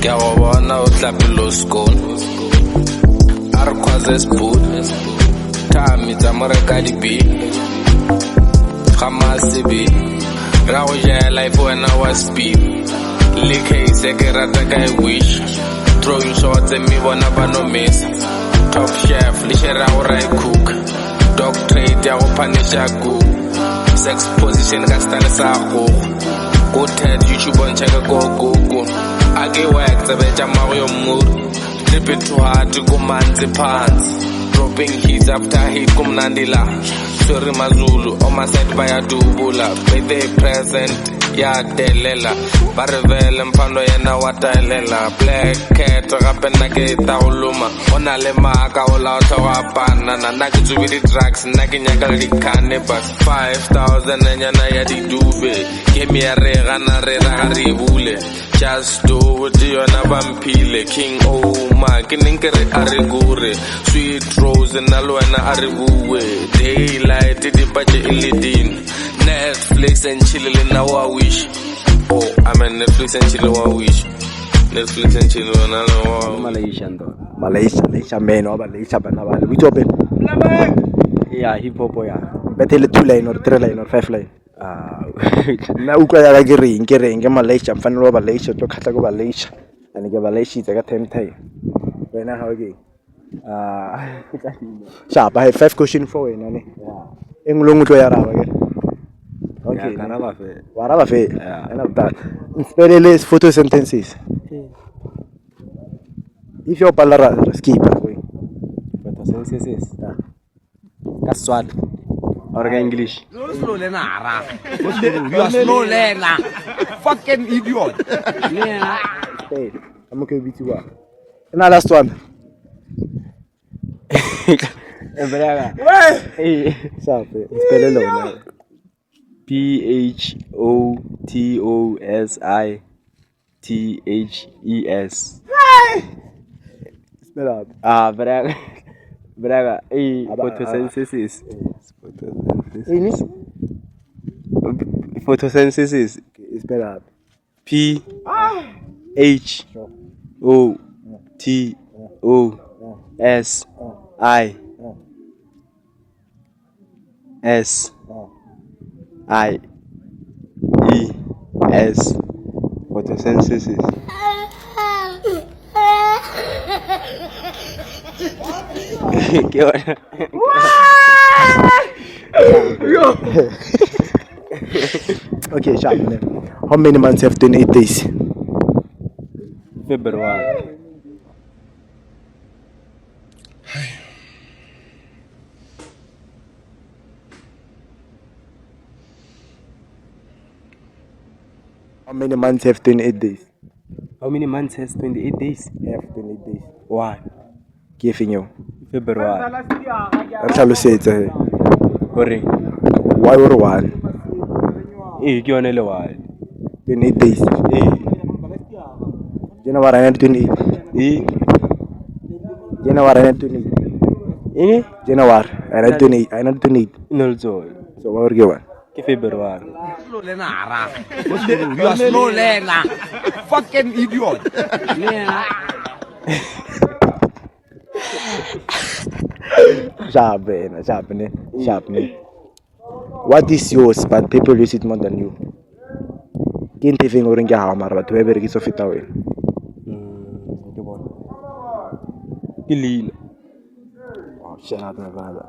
Ke go bona o tlapile school a re khwaze spoon tami tsa mo reka di-beat ga masibi ra go jaya life wena wa speed le case ke rata ka wish throwing shots and me bona ba no miss top chef le shera go rai cook dog trade ya go panisha cook sex position ka style sa go go TED YouTube on check go go ake work tsebeja mago yo mood trip it too hard go manzi pants dropping hits after hit kumnandila sorry mazulu on my side bayadubula birthday present ya delela barevele mphando yena wataelela black cat gape nna ke taoloma ona le maaka o la tloga pana nna ke tsubile drugs nna ke nyaka le cannabis 5000 nyana ya didube ke me ya re gana re ra re bule just do it yona bampile king oma ke neng ke re are gure sweet rose na lwana are buwe daylight di baje ilidin Netflix and chill na wa wish oh I mean Netflix and chill wa wish Netflix and chill na wa Malaysia man wa Malaysia bana ba le bitsope ya hip hop ya betele 2 line or 3 line or 5 line na uka ya ke reng ke Malaysia mfanelo wa Malaysia to khatla ko Malaysia ane ke Malaysia ka time time wena ha ke shapa 5 question for wena ne engolong tlo ya raba ke okay waraba fe ena that inspirele photosentences if you palara skip photosynthesis ka Swati or ka English Slow lenara. You are slow lena. Fucking idiot. Yeah. Hey, I'm okay with you. And last one. Embraga. Hey, sabe. Spell it out. PHOTOSITHES. Spell out. Braga. Braga. Photosynthesis. Photosynthesis. Photosynthesis. Spell out. PHOTOSITHES. Photosynthesis. Okay, sharp. How many months have 28 days? February. How many months have 28 days? How many months has 28 days? Have 28 days. One. Giving you. February. Say Correct. why or one? Ke yone le one. 28 days. January 28. January 28. January 28. I not 28. No so. So what are you one? Ke February. Slow lenara. You are slow lena. Fucking idiot. Sharp, sharp. What is yours but people use it more than you? Can't even go ringa how mara to ever get so fit away. Kilila. Oh, shut up, my brother.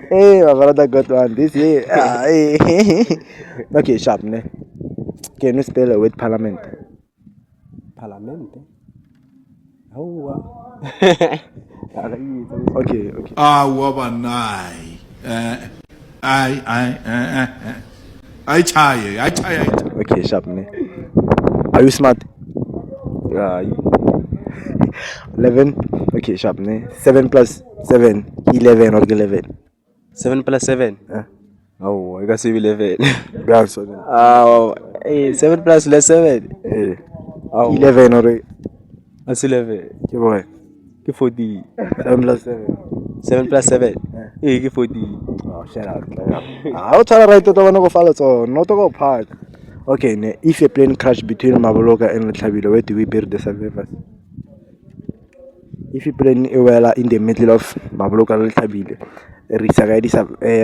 Hey, my brother got one this year. Okay, sharp, ne? Can you spell a word parliament? Parliament. Oh. Okay. What a night. I try. Okay, sharp, ne? Are you smart? 11. Okay, sharp, ne? 7 plus 7, 11 or 11. 7 plus 7. Oh, I got 11. Grandson. 7 plus less 7. 11 or That's 11. okay, boy. 40. 7 plus 7. 7 plus 7. 40. Oh, shut up. I'll try to write to the one go follow, so not to go part. Okay, if a plane crash between Maboloka and Tlhabile, where do we bury the survivors? If a plane were in the middle of Maboloka and Tlhabile, re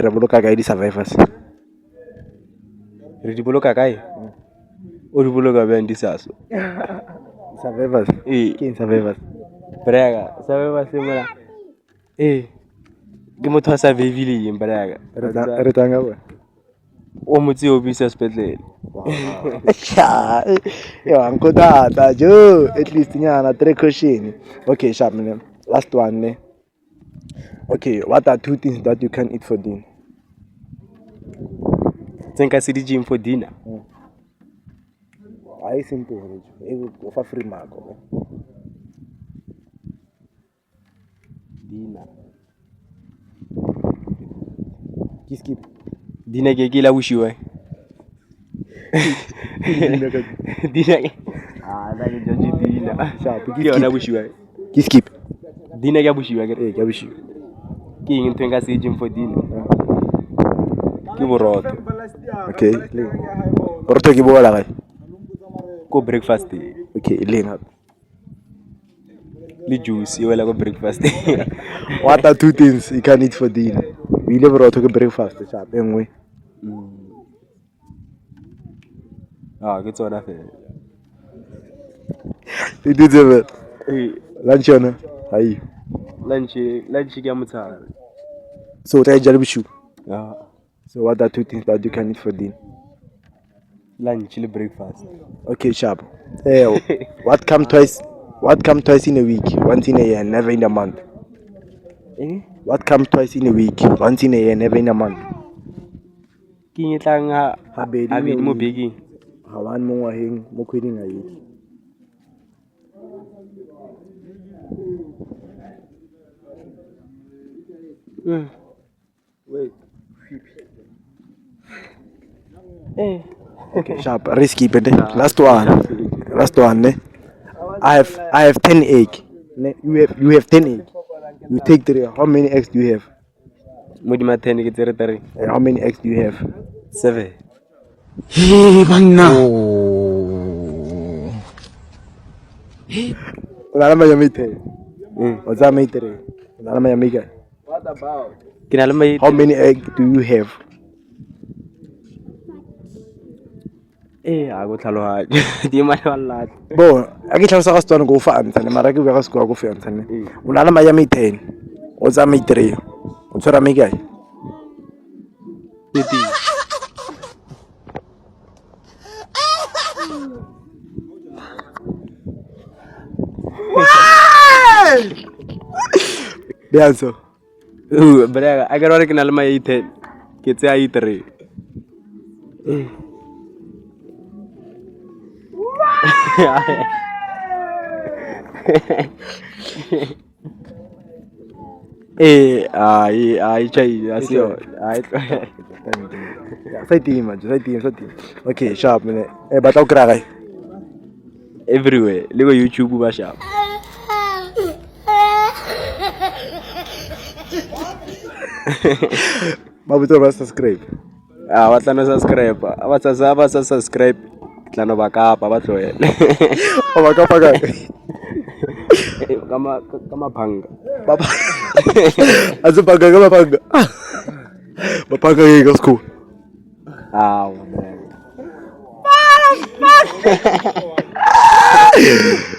boloka kae di survivors? Re di boloka kae? O di boloka bjang di saso? Survivors? Ke survivors? Brega, survivors mola. Ke motho a sa vevileng brega. Re tanga ba? O motse o bisa sepetlele. Yo, anko tata, Joe. At least nyana 3 question. Okay, sharp man. Last one ne. Okay, what are 2 things that you can eat for dinner? Tsenka se di gym for dinner. I simple. Go for free marko. Dinner. Skip. Dinner ke la bushiwa. Dinner. Na ke joji dinner. Sharp. Ke yona bushiwa. Skip. Dinner ke bushiwa ke. Ke bushiwa. Ke eng tsenka se gym for dinner. Ke boroto. Okay. Boroto ke bola gae. Ko breakfast. Okay, lena. Le juice wela ko breakfast. What are 2 things you can eat for dinner? We live boroto ke breakfast sharp engwe. Ke tsona fe. It did it. Lunch yona. Hayi. Lunch ke motshana. So try jale bushu. Yeah. So what are 2 things that you can eat for dinner? Lunch le breakfast. Okay, sharp. What come twice in a week, once in a year, never in a month? What comes twice in a week, once in a year, never in a month? Ke ngitlang ha be mo baking. Ha one mo ngwaheng mo kgweding a etse. Wait. Okay, sharp. Risky, but last one. Ne? I have 10 egg. Ne? You have 10 egg. You take 3. How many eggs do you have? Modima 10 ke tsere 3. How many eggs do you have? 7. Hey, manna. Unalama ya mite. Oza mite. Unalama ya mika. What about? Kinalama How many eggs do you have? A go tlhaloga. Di mane walla. Bo, a ke tlhalosa ka Setswana go fa antsane, mara ke bega sekwa go fa antsane. Unalama ya mite. Oza mite. O tshwara mika. 13. The answer. Brega, I got kinalama 8. Ke tse a 3. Ai chai asio. Ai. Sai team. Okay, sharp man. Batao kra Everywhere. Lego YouTube ba sharp. Mabuto ba subscribe. Wa tlano subscribe. Ba sa subscribe. Tlano ba kapa ba tloela. O ba kapa ka. Kama phanga. Baba. Azu panga ka panga. Bapanga ke ka school.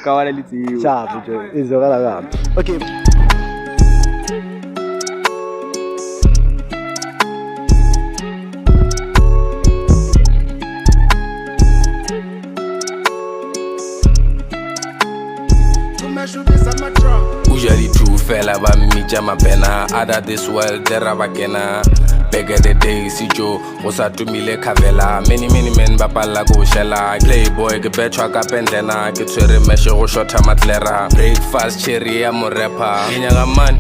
Kawala litsi. Sharp jo. Izogala ka. Okay. Usually two fella ba mija mapena Ada this world dera bakena Back at the day si Joe Osa tumile kavela Many men bapala go shela Playboy ke betwa ka pendlena Ke tswere meshe go shota matlera Breakfast cherry ya mo rapper Inyaga man